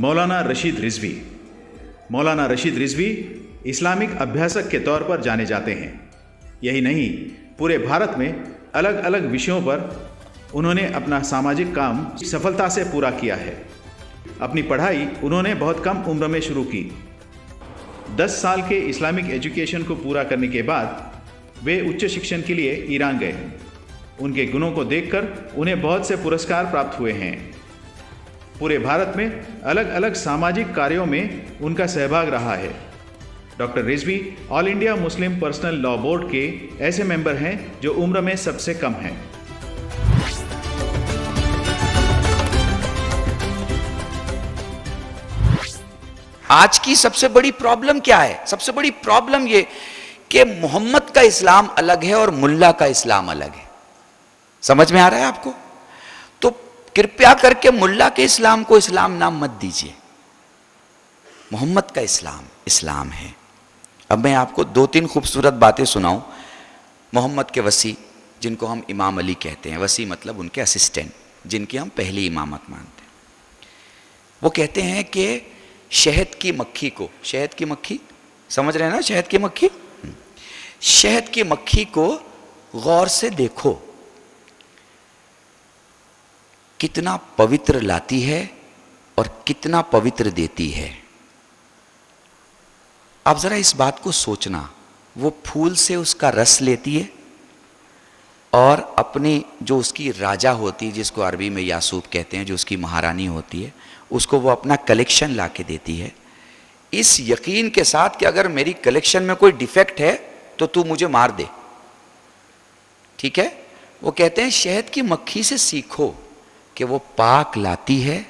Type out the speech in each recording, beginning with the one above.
मौलाना रशीद रिजवी। मौलाना Rashid Rizvi Islamic अभ्यासक के तौर पर जाने जाते हैं। यही नहीं, पूरे भारत में अलग अलग विषयों पर उन्होंने अपना सामाजिक काम सफलता से पूरा किया है। अपनी पढ़ाई उन्होंने बहुत कम उम्र में शुरू की। 10 साल के इस्लामिक एजुकेशन को पूरा करने के बाद वे उच्च शिक्षण के लिए ईरान गए। उनके गुणों को देखकर उन्हें बहुत से पुरस्कार प्राप्त हुए हैं। पूरे भारत में अलग अलग सामाजिक कार्यों में उनका सहभाग रहा है। Doctor Rizvi all India Muslim personal law board के ऐसे मेंबर हैं जो उम्र में सबसे कम हैं। आज की सबसे बड़ी प्रॉब्लम क्या है? सबसे बड़ी प्रॉब्लम ये कि मोहम्मद का इस्लाम अलग है और मुल्ला का इस्लाम अलग है। समझ में आ रहा है आपको? तो कृपया करके मुल्ला के इस्लाम को इस्लाम नाम मत दीजिए। मोहम्मद का इस्लाम इस्लाम है। अब मैं आपको 2-3 खूबसूरत बातें सुनाऊं। मोहम्मद के वसी, जिनको हम इमाम अली कहते हैं, वसी मतलब उनके असिस्टेंट, जिनकी हम पहली इमामत मानते हैं, वो कहते हैं कि शहद की मक्खी को, शहद की मक्खी समझ रहे हैं ना, शहद की मक्खी, शहद की मक्खी को गौर से देखो, कितना पवित्र लाती है और कितना पवित्र देती है। आप जरा इस बात को सोचना, वो फूल से उसका रस लेती है और अपनी जो उसकी राजा होती है, जिसको अरबी में यासूब कहते हैं, जो उसकी महारानी होती है, उसको वो अपना कलेक्शन ला के देती है, इस यकीन के साथ कि अगर मेरी कलेक्शन में कोई डिफेक्ट है तो तू मुझे मार दे। ठीक है? वो कहते हैं शहद की मक्खी से सीखो कि वो पाक लाती है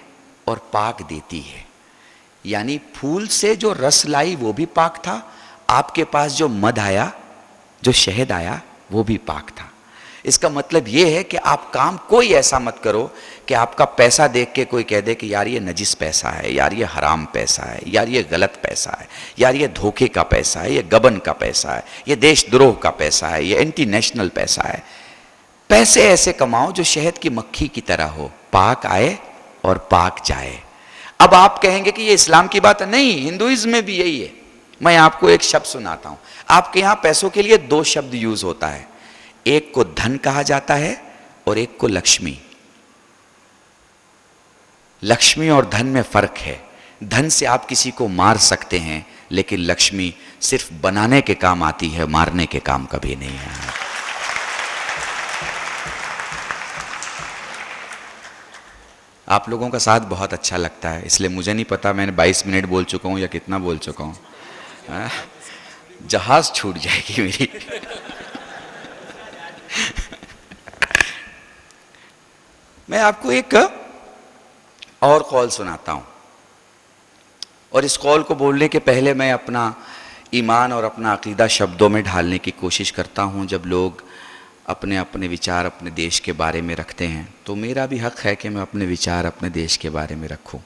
और पाक देती है। यानी फूल से जो रस लाई वो भी पाक था, आपके पास जो मध आया, जो शहद आया, वो भी पाक था। इसका मतलब ये है कि आप काम कोई ऐसा मत करो कि आपका पैसा देख के कोई कह दे कि यार ये नजिस पैसा है, यार ये हराम पैसा है, यार ये गलत पैसा है, यार ये धोखे का पैसा है, ये गबन का पैसा है, ये देशद्रोह का पैसा है, ये एंटी नेशनल पैसा है। पैसे ऐसे कमाओ जो शहद की मक्खी की तरह हो, पाक आए और पाक जाए। अब आप कहेंगे कि ये इस्लाम की बात है। नहीं, हिंदुइज्म में भी यही है। मैं आपको एक शब्द सुनाता हूं। आपके यहां पैसों के लिए 2 शब्द यूज होता है, एक को धन कहा जाता है और एक को लक्ष्मी। लक्ष्मी और धन में फर्क है। धन से आप किसी को मार सकते हैं, लेकिन लक्ष्मी सिर्फ बनाने के काम आती है, मारने के काम कभी नहीं है। आप लोगों का साथ बहुत अच्छा लगता है, इसलिए मुझे नहीं पता मैंने 22 मिनट बोल चुका हूं या कितना बोल चुका हूं। जहाज छूट जाएगी मेरी। मैं आपको एक और कॉल सुनाता हूं, और इस कॉल को बोलने के पहले मैं अपना ईमान और अपना अकीदा शब्दों में ढालने की कोशिश करता हूं। जब लोग अपने अपने विचार अपने देश के बारे में रखते हैं, तो मेरा भी हक है कि मैं अपने विचार अपने देश के बारे में रखूं।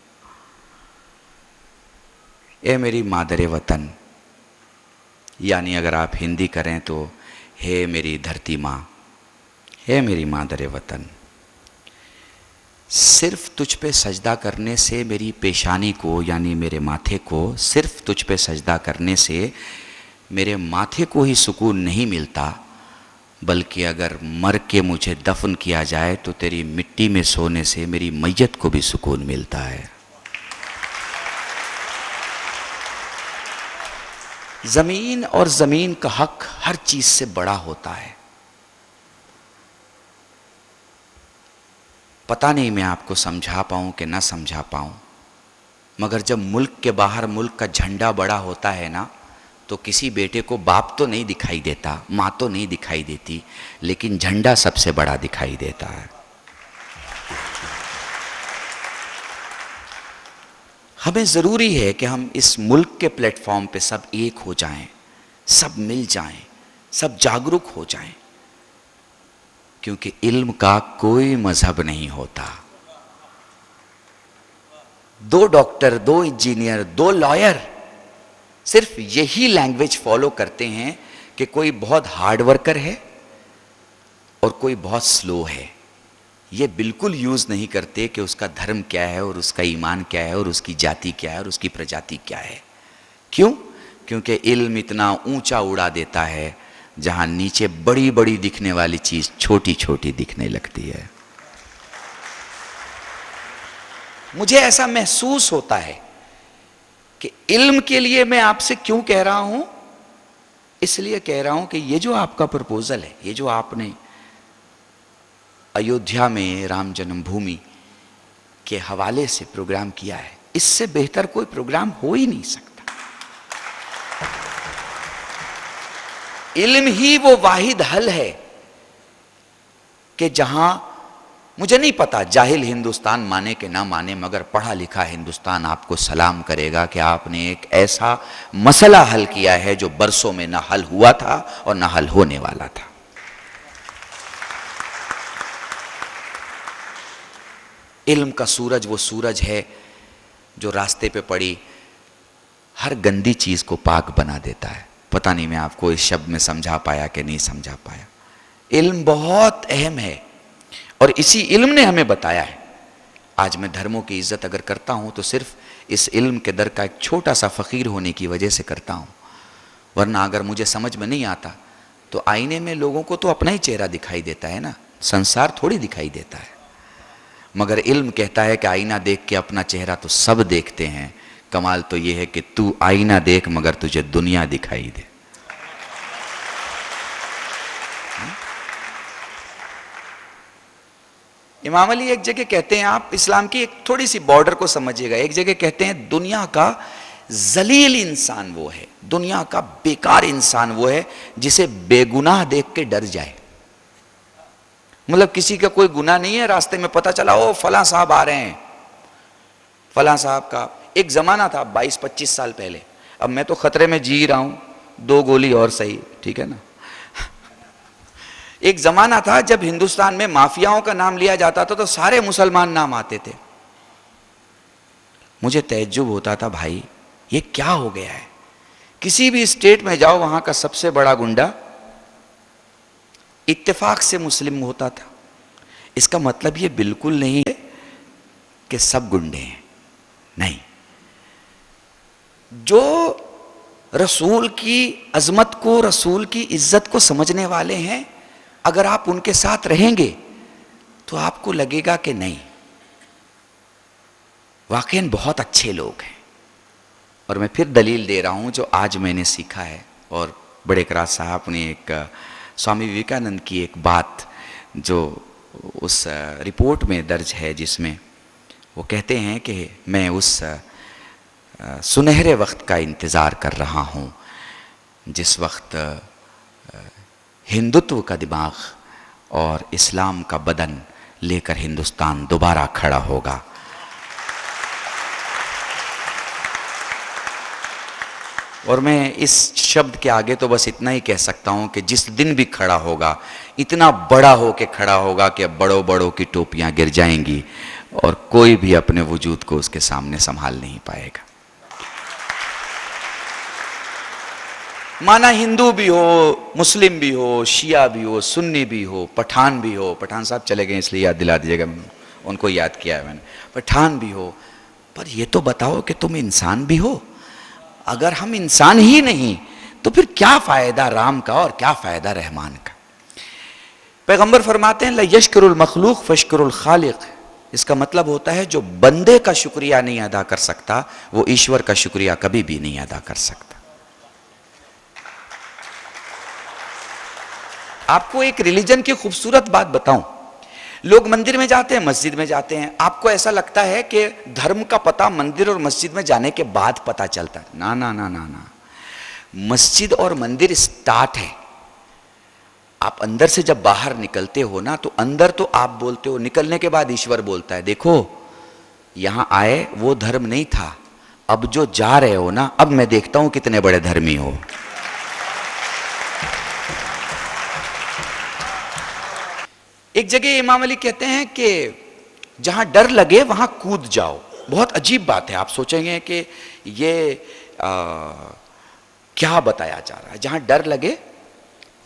ए मेरी मादरे वतन, यानी अगर आप हिंदी करें तो हे मेरी धरती माँ, हे मेरी मादरे वतन, सिर्फ तुझ पे सजदा करने से मेरी पेशानी को, यानी मेरे माथे को, सिर्फ तुझ पे सजदा करने से मेरे माथे को ही सुकून नहीं मिलता, बल्कि अगर मर के मुझे दफन किया जाए तो तेरी मिट्टी में सोने से मेरी मैयत को भी सुकून मिलता है। जमीन और जमीन का हक हर चीज से बड़ा होता है। पता नहीं मैं आपको समझा पाऊं कि ना समझा पाऊं, मगर जब मुल्क के बाहर मुल्क का झंडा बड़ा होता है ना, तो किसी बेटे को बाप तो नहीं दिखाई देता, माँ तो नहीं दिखाई देती, लेकिन झंडा सबसे बड़ा दिखाई देता है। हमें ज़रूरी है कि हम इस मुल्क के प्लेटफॉर्म पे सब एक हो जाएं, सब मिल जाएं, सब जागरूक हो जाएं, क्योंकि इल्म का कोई मजहब नहीं होता। 2 डॉक्टर, 2 इंजीनियर, 2 लॉयर सिर्फ यही लैंग्वेज फॉलो करते हैं कि कोई बहुत हार्ड वर्कर है और कोई बहुत स्लो है। ये बिल्कुल यूज़ नहीं करते कि उसका धर्म क्या है और उसका ईमान क्या है और उसकी जाति क्या है और उसकी प्रजाति क्या है। क्यों? क्योंकि इल्म इतना ऊंचा उड़ा देता है जहां नीचे बड़ी बड़ी दिखने वाली चीज छोटी छोटी दिखने लगती है। मुझे ऐसा महसूस होता है कि इल्म के लिए मैं आपसे क्यों कह रहा हूं, इसलिए कह रहा हूं कि ये जो आपका प्रपोजल है, ये जो आपने अयोध्या में राम जन्मभूमि के हवाले से प्रोग्राम किया है, इससे बेहतर कोई प्रोग्राम हो ही नहीं सकता। इल्म ही वो वाहिद हल है कि जहां, मुझे नहीं पता जाहिल हिंदुस्तान माने कि ना माने, मगर पढ़ा लिखा हिंदुस्तान आपको सलाम करेगा कि आपने एक ऐसा मसला हल किया है जो बरसों में ना हल हुआ था और ना हल होने वाला था। इल्म का सूरज वो सूरज है जो रास्ते पे पड़ी हर गंदी चीज को पाक बना देता है। पता नहीं मैं आपको इस शब्द में समझा पाया कि नहीं समझा पाया। इल्म बहुत अहम है और इसी इल्म ने हमें बताया है। आज मैं धर्मों की इज्जत अगर करता हूं तो सिर्फ इस इल्म के दर का एक छोटा सा फकीर होने की वजह से करता हूं, वरना अगर मुझे समझ में नहीं आता तो आईने में लोगों को तो अपना ही चेहरा दिखाई देता है ना, संसार थोड़ी दिखाई देता है। मगर इल्म कहता है कि आईना देख के अपना चेहरा तो सब देखते हैं, कमाल तो यह है कि तू आईना देख मगर तुझे दुनिया दिखाई दे। इमाम अली एक जगह कहते हैं, आप इस्लाम की एक थोड़ी सी बॉर्डर को समझिएगा, एक जगह कहते हैं दुनिया का जलील इंसान वो है, दुनिया का बेकार इंसान वो है जिसे बेगुनाह देख के डर जाए। मतलब किसी का कोई गुनाह नहीं है, रास्ते में पता चला ओ फलां साहब आ रहे हैं, फलां साहब का एक जमाना था 22-25 साल पहले, अब मैं तो खतरे में जी रहा हूं, 2 गोली और सही, ठीक है ना। एक जमाना था जब हिंदुस्तान में माफियाओं का नाम लिया जाता था तो सारे मुसलमान नाम आते थे। मुझे तअज्जुब होता था, भाई ये क्या हो गया है। किसी भी स्टेट में जाओ वहां का सबसे बड़ा गुंडा इत्तेफाक से मुस्लिम होता था। इसका मतलब ये बिल्कुल नहीं है कि सब गुंडे हैं, नहीं। जो रसूल की अजमत को, रसूल की इज्जत को समझने वाले हैं, अगर आप उनके साथ रहेंगे तो आपको लगेगा कि नहीं, वाकई बहुत अच्छे लोग हैं। और मैं फिर दलील दे रहा हूं जो आज मैंने सीखा है, और बड़े करार साहब ने एक स्वामी विवेकानंद की एक बात जो उस रिपोर्ट में दर्ज है, जिसमें वो कहते हैं कि मैं उस सुनहरे वक्त का इंतज़ार कर रहा हूँ जिस वक्त हिंदुत्व का दिमाग और इस्लाम का बदन लेकर हिंदुस्तान दोबारा खड़ा होगा। और मैं इस शब्द के आगे तो बस इतना ही कह सकता हूं कि जिस दिन भी खड़ा होगा इतना बड़ा हो के खड़ा होगा कि अब बड़ों बड़ों की टोपियां गिर जाएंगी और कोई भी अपने वजूद को उसके सामने संभाल नहीं पाएगा। माना हिंदू भी हो, मुस्लिम भी हो, शिया भी हो, सुन्नी भी हो, पठान भी हो, पठान साहब चले गए इसलिए याद दिला दीजिएगा, उनको याद किया है मैंने, पठान भी हो, पर ये तो बताओ कि तुम इंसान भी हो। अगर हम इंसान ही नहीं तो फिर क्या फायदा राम का और क्या फायदा रहमान का। पैगंबर फरमाते हैं ला यशकुरुल मखलूक फशकुरुल खालिक। इसका मतलब होता है जो बंदे का शुक्रिया नहीं अदा कर सकता वो ईश्वर का शुक्रिया कभी भी नहीं अदा कर सकता। आपको एक रिलीजन की खूबसूरत बात बताऊं, लोग मंदिर में जाते हैं, मस्जिद में जाते हैं, आपको ऐसा लगता है कि धर्म का पता मंदिर और मस्जिद में जाने के बाद पता चलता है। ना ना ना ना ना, मस्जिद और मंदिर स्टार्ट है। आप अंदर से जब बाहर निकलते हो ना तो अंदर तो आप बोलते हो, निकलने के बाद ईश्वर बोलता है देखो यहां आए वो धर्म नहीं था, अब जो जा रहे हो ना अब मैं देखता हूं कितने बड़े धर्मी हो। एक जगह इमाम अली कहते हैं कि जहां डर लगे वहां कूद जाओ। बहुत अजीब बात है, आप सोचेंगे कि ये क्या बताया जा रहा है। जहां डर लगे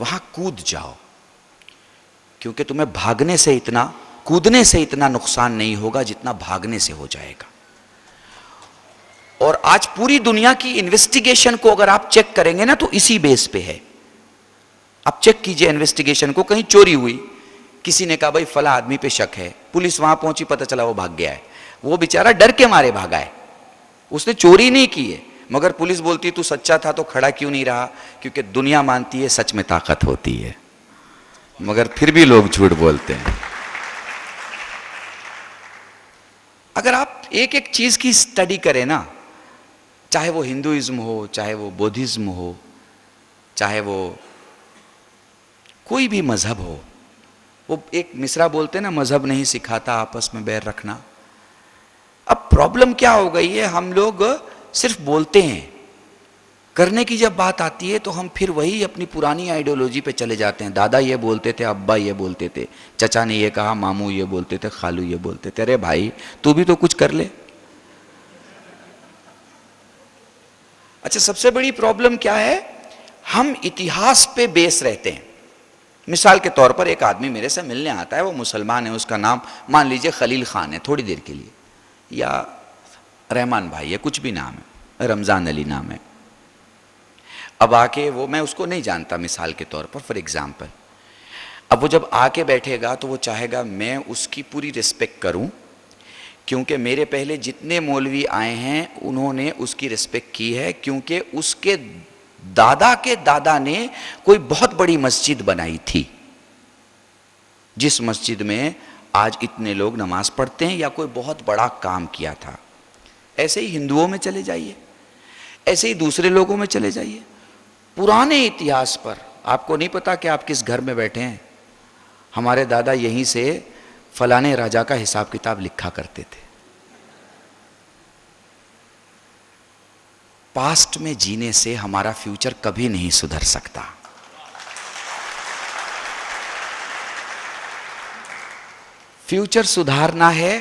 वहां कूद जाओ, क्योंकि तुम्हें भागने से इतना कूदने से इतना नुकसान नहीं होगा जितना भागने से हो जाएगा। और आज पूरी दुनिया की इन्वेस्टिगेशन को अगर आप चेक करेंगे ना तो इसी बेस पे है। आप चेक कीजिए इन्वेस्टिगेशन को, कहीं चोरी हुई, किसी ने कहा भाई फला आदमी पे शक है, पुलिस वहां पहुंची, पता चला वो भाग गया है। वो बेचारा डर के मारे भागा है, उसने चोरी नहीं की है, मगर पुलिस बोलती तू सच्चा था तो खड़ा क्यों नहीं रहा? क्योंकि दुनिया मानती है सच में ताकत होती है, मगर फिर भी लोग झूठ बोलते हैं। अगर आप एक एक चीज की स्टडी करें ना, चाहे वो हिंदुइज्म हो, चाहे वो बौद्धिज्म हो, चाहे वो कोई भी मजहब हो, वो एक मिसरा बोलते हैं ना, मजहब नहीं सिखाता आपस में बैर रखना। अब प्रॉब्लम क्या हो गई है, हम लोग सिर्फ बोलते हैं, करने की जब बात आती है तो हम फिर वही अपनी पुरानी आइडियोलॉजी पे चले जाते हैं। दादा ये बोलते थे, अब्बा ये बोलते थे, चचा ने ये कहा, मामू ये बोलते थे, खालू ये बोलते थे। अरे भाई तू भी तो कुछ कर ले। अच्छा, सबसे बड़ी प्रॉब्लम क्या है, हम इतिहास पे बेस रहते हैं। मिसाल के तौर पर एक आदमी मेरे से मिलने आता है, वो मुसलमान है, उसका नाम मान लीजिए खलील खान है थोड़ी देर के लिए, या रहमान भाई है, कुछ भी नाम है, रमजान अली नाम है। अब आके वो, मैं उसको नहीं जानता मिसाल के तौर पर, फॉर एग्जाम्पल, अब वो जब आके बैठेगा तो वो चाहेगा मैं उसकी पूरी रिस्पेक्ट करूं, क्योंकि मेरे पहले जितने मौलवी आए हैं उन्होंने उसकी रिस्पेक्ट की है, क्योंकि उसके दादा के दादा ने कोई बहुत बड़ी मस्जिद बनाई थी, जिस मस्जिद में आज इतने लोग नमाज पढ़ते हैं, या कोई बहुत बड़ा काम किया था। ऐसे ही हिंदुओं में चले जाइए, ऐसे ही दूसरे लोगों में चले जाइए, पुराने इतिहास पर आपको नहीं पता कि आप किस घर में बैठे हैं। हमारे दादा यहीं से फलाने राजा का हिसाब किताब लिखा करते थे। पास्ट में जीने से हमारा फ्यूचर कभी नहीं सुधर सकता। फ्यूचर सुधारना है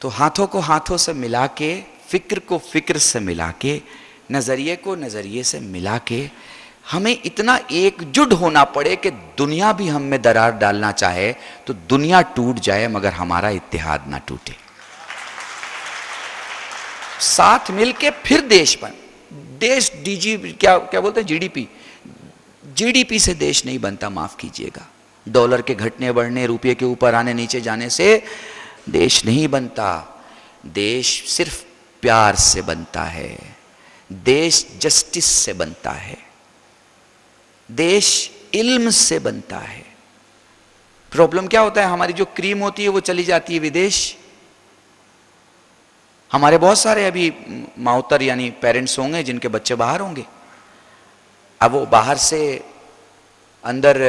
तो हाथों को हाथों से मिला के, फिक्र को फिक्र से मिला के, नजरिए को नजरिए से मिला के, हमें इतना एकजुट होना पड़े कि दुनिया भी हम में दरार डालना चाहे तो दुनिया टूट जाए, मगर हमारा इत्तेहाद ना टूटे। साथ मिलके फिर देश बन, देश डीजी क्या क्या बोलते हैं, जीडीपी, जीडीपी से देश नहीं बनता, माफ कीजिएगा। डॉलर के घटने बढ़ने, रुपये के ऊपर आने नीचे जाने से देश नहीं बनता। देश सिर्फ प्यार से बनता है, देश जस्टिस से बनता है, देश इल्म से बनता है। प्रॉब्लम क्या होता है, हमारी जो क्रीम होती है वो चली जाती है विदेश। हमारे बहुत सारे अभी माउतर यानी पेरेंट्स होंगे जिनके बच्चे बाहर होंगे। अब वो बाहर से अंदर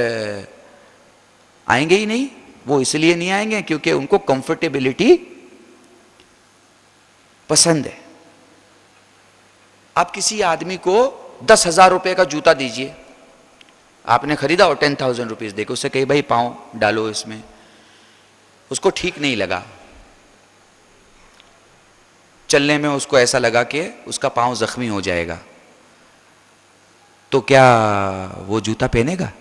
आएंगे ही नहीं। वो इसलिए नहीं आएंगे क्योंकि उनको कंफर्टेबिलिटी पसंद है। आप किसी आदमी को 10,000 रुपए का जूता दीजिए, आपने खरीदा और 10,000 रुपीज देके उससे कही भाई पाँव डालो इसमें, उसको ठीक नहीं लगा, चलने में उसको ऐसा लगा कि उसका पाँव जख्मी हो जाएगा, तो क्या वो जूता पहनेगा?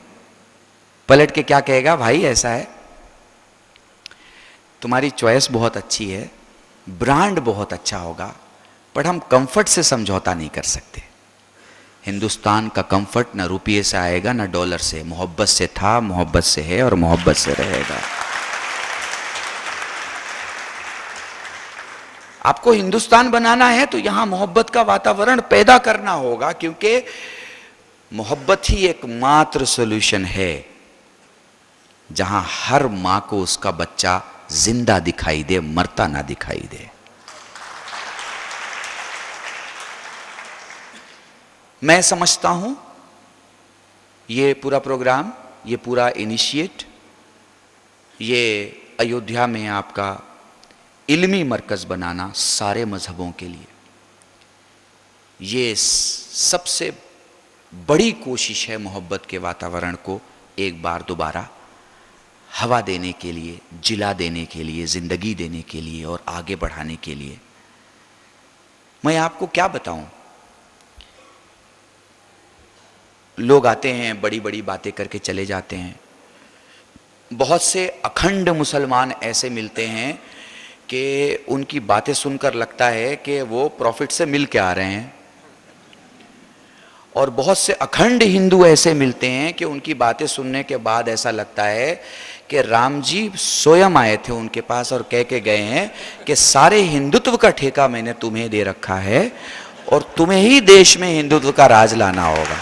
पलट के क्या कहेगा, भाई ऐसा है, तुम्हारी चॉइस बहुत अच्छी है, ब्रांड बहुत अच्छा होगा, पर हम कंफर्ट से समझौता नहीं कर सकते। हिंदुस्तान का कंफर्ट ना रुपये से आएगा ना डॉलर से, मोहब्बत से था, मोहब्बत से है और मोहब्बत से रहेगा। आपको हिंदुस्तान बनाना है तो यहां मोहब्बत का वातावरण पैदा करना होगा, क्योंकि मोहब्बत ही एकमात्र सॉल्यूशन है जहां हर मां को उसका बच्चा जिंदा दिखाई दे, मरता ना दिखाई दे। मैं समझता हूं ये पूरा प्रोग्राम, ये पूरा इनिशिएट, ये अयोध्या में आपका इल्मी मरकज बनाना सारे मजहबों के लिए, ये सबसे बड़ी कोशिश है मोहब्बत के वातावरण को एक बार दोबारा हवा देने के लिए, जिला देने के लिए, जिंदगी देने के लिए और आगे बढ़ाने के लिए। मैं आपको क्या बताऊं, लोग आते हैं बड़ी बड़ी बातें करके चले जाते हैं, बहुत से अखंड मुसलमान ऐसे मिलते हैं कि उनकी बातें सुनकर लगता है कि वो प्रॉफिट से मिल के आ रहे हैं, और बहुत से अखंड हिंदू ऐसे मिलते हैं कि उनकी बातें सुनने के बाद ऐसा लगता है कि राम जी स्वयं आए थे उनके पास और कह के गए हैं कि सारे हिंदुत्व का ठेका मैंने तुम्हें दे रखा है और तुम्हें ही देश में हिंदुत्व का राज लाना होगा।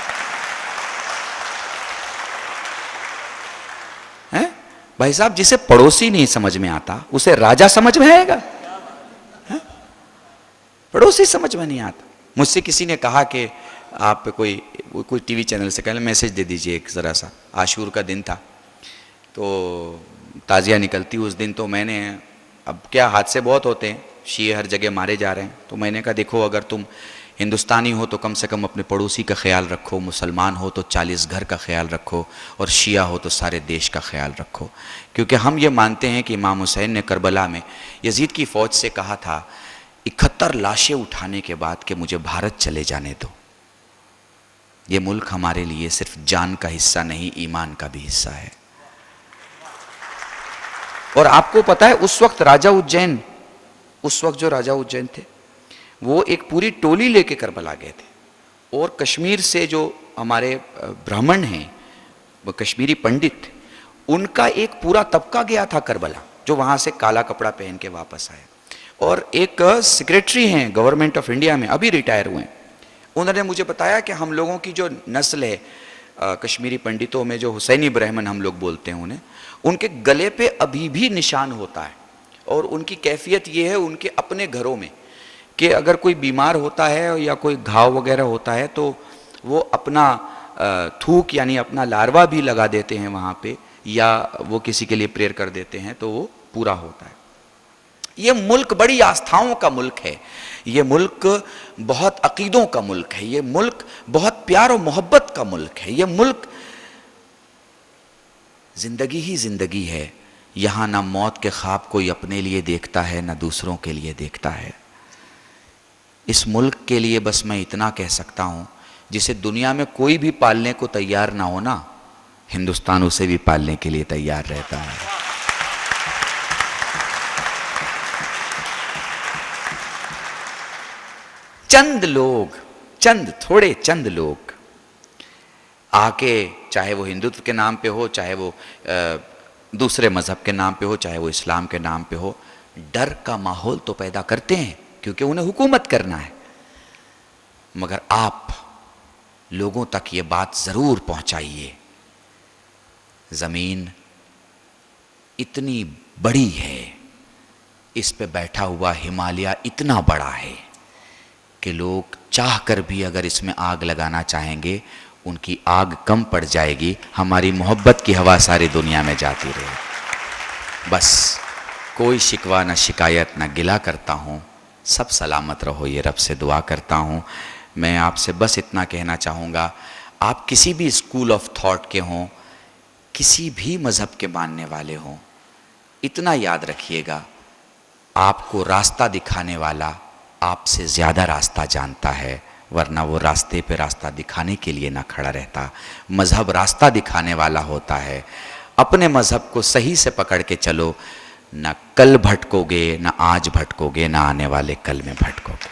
हैं? भाई साहब, जिसे पड़ोसी नहीं समझ में आता उसे राजा समझ में आएगा? हैं? पड़ोसी समझ में नहीं आता। मुझसे किसी ने कहा कि आप कोई टीवी चैनल से कल मैसेज दे दीजिए, एक ज़रा सा आशूर का दिन था तो ताज़िया निकलती उस दिन, तो मैंने, अब क्या हादसे बहुत होते हैं, शिये हर जगह मारे जा रहे हैं, तो मैंने कहा देखो अगर तुम हिंदुस्तानी हो तो कम से कम अपने पड़ोसी का ख्याल रखो, मुसलमान हो तो 40 घर का ख्याल रखो, और शिया हो तो सारे देश का ख्याल रखो। क्योंकि हम ये मानते हैं कि इमाम हुसैन ने करबला में यजीद की फ़ौज से कहा था 71 लाशें उठाने के बाद कि मुझे भारत चले जाने दो। ये मुल्क हमारे लिए सिर्फ जान का हिस्सा नहीं, ईमान का भी हिस्सा है। और आपको पता है उस वक्त जो राजा उज्जैन थे वो एक पूरी टोली लेके करबला गए थे, और कश्मीर से जो हमारे ब्राह्मण हैं, वो कश्मीरी पंडित, उनका एक पूरा तबका गया था करबला, जो वहाँ से काला कपड़ा पहन के वापस आए। और एक सेक्रेटरी हैं गवर्नमेंट ऑफ इंडिया में, अभी रिटायर हुए हैं, उन्होंने मुझे बताया कि हम लोगों की जो नस्ल है कश्मीरी पंडितों में, जो हुसैनी ब्राह्मण हम लोग बोलते हैं उन्हें, उनके गले पे अभी भी निशान होता है। और उनकी कैफियत ये है उनके अपने घरों में कि अगर कोई बीमार होता है या कोई घाव वगैरह होता है तो वो अपना थूक यानी अपना लार्वा भी लगा देते हैं वहाँ पे, या वो किसी के लिए प्रेयर कर देते हैं तो वो पूरा होता है। ये मुल्क बड़ी आस्थाओं का मुल्क है, ये मुल्क बहुत अकीदों का मुल्क है, ये मुल्क बहुत प्यार और मोहब्बत का मुल्क है, ये मुल्क जिंदगी ही जिंदगी है। यहाँ ना मौत के ख्वाब कोई अपने लिए देखता है ना दूसरों के लिए देखता है। इस मुल्क के लिए बस मैं इतना कह सकता हूँ, जिसे दुनिया में कोई भी पालने को तैयार ना हो ना, हिंदुस्तान उसे भी पालने के लिए तैयार रहता है। थोड़े चंद लोग आके, चाहे वो हिंदुत्व के नाम पे हो, चाहे वो दूसरे मजहब के नाम पे हो, चाहे वो इस्लाम के नाम पे हो, डर का माहौल तो पैदा करते हैं क्योंकि उन्हें हुकूमत करना है। मगर आप लोगों तक ये बात जरूर पहुंचाइए, जमीन इतनी बड़ी है, इस पे बैठा हुआ हिमालय इतना बड़ा है कि लोग चाह कर भी अगर इसमें आग लगाना चाहेंगे उनकी आग कम पड़ जाएगी। हमारी मोहब्बत की हवा सारी दुनिया में जाती रहे। बस कोई शिकवा न शिकायत न गिला करता हूँ, सब सलामत रहो ये रब से दुआ करता हूँ। मैं आपसे बस इतना कहना चाहूँगा, आप किसी भी स्कूल ऑफ थॉट के हों, किसी भी मज़हब के मानने वाले हों, इतना याद रखिएगा, आपको रास्ता दिखाने वाला आपसे ज़्यादा रास्ता जानता है, वरना वो रास्ते पे रास्ता दिखाने के लिए ना खड़ा रहता। मज़हब रास्ता दिखाने वाला होता है। अपने मज़हब को सही से पकड़ के चलो, ना कल भटकोगे, ना आज भटकोगे, ना आने वाले कल में भटकोगे।